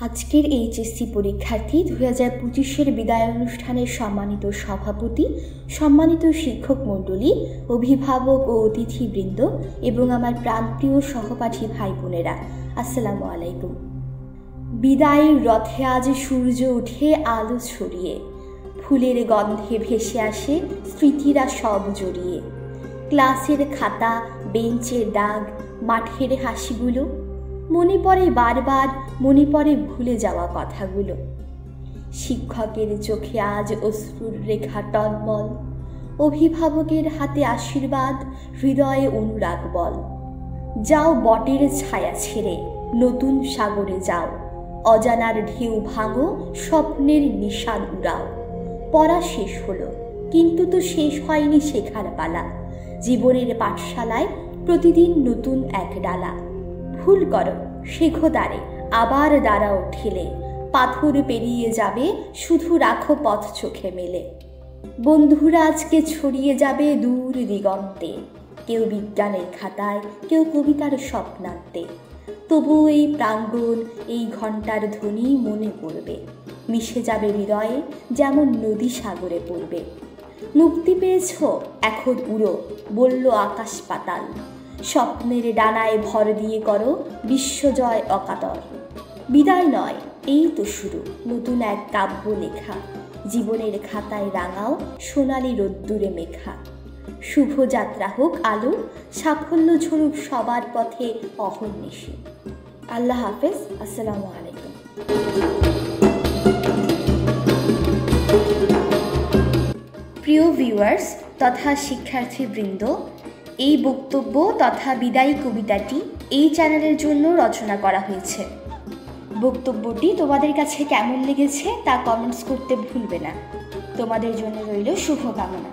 আজকের এইচএসসি পরীক্ষার্থী 2025-এর বিদায় অনুষ্ঠানের সম্মানিত সভাপতি, সম্মানিত শিক্ষক মণ্ডলী, অভিভাবক ও অতিথিবৃন্দ এবং আমার প্রাণপ্রিয় সহপাঠী ভাই বোনেরা, আসসালামু আলাইকুম। বিদায়ের রথে আজ সূর্য উঠে আলো ছড়িয়ে, ফুলের গন্ধে ভেসে আসে স্মৃতিরা সব জড়িয়ে। ক্লাসের খাতা, বেঞ্চের দাগ, মাঠের হাসিগুলো মনে পড়ে বারবার, মনে পড়ে ভুলে যাওয়া কথাগুলো। শিক্ষকের চোখে আজ অশ্রুর রেখা টলমল, অভিভাবকের হাতে আশীর্বাদ, হৃদয়ে অনুরাগ বল। যাও বটের ছায়া ছেড়ে নতুন সাগরে যাও, অজানার ঢেউ ভাঙো, স্বপ্নের নিশান উড়াও। পড়া শেষ হলো, কিন্তু তো শেষ হয়নি শেখার পালা। জীবনের পাঠশালায় প্রতিদিন নতুন এক ডালা। ভুল করো, শেখো দাঁড়ে, আবার দাঁড়াও ঠেলে। পাথর পেরিয়ে যাবে, শুধু রাখো পথ চোখে মেলে। বন্ধুরা আজকে ছড়িয়ে যাবে দূর দিগন্তে, কেউ বিজ্ঞানের খাতায়, কেউ কবিতার স্বপ্নান্তে। তবুও এই প্রাঙ্গণ, এই ঘণ্টার ধ্বনি মনে পড়বে, মিশে যাবে হৃদয়ে যেমন নদী সাগরে পড়বে। মুক্তি পেয়েছ, এখন উড়ো, বলল আকাশ পাতাল। স্বপ্নের ডানায় ভর দিয়ে করো বিশ্বজয় অকাতর। বিদায় নয়, এই তো শুরু নতুন এক কাব্য লেখা। জীবনের খাতায় রাঙাও সোনালি রোদ্দুরে মেখা। শুভযাত্রা হোক আলো, সাফল্য ঝরুক সবার পথে অহর্নিশি। আল্লাহ হাফেজ, আসসালামু আলাইকুম। প্রিয় ভিউয়ার্স তথা শিক্ষার্থীবৃন্দ, এই বক্তব্য তথা বিদায়ী কবিতাটি এই চ্যানেলের জন্য রচনা করা হয়েছে। বক্তব্যটি তোমাদের কাছে কেমন লেগেছে তা কমেন্টস করতে ভুলবে না। তোমাদের জন্য রইল শুভকামনা।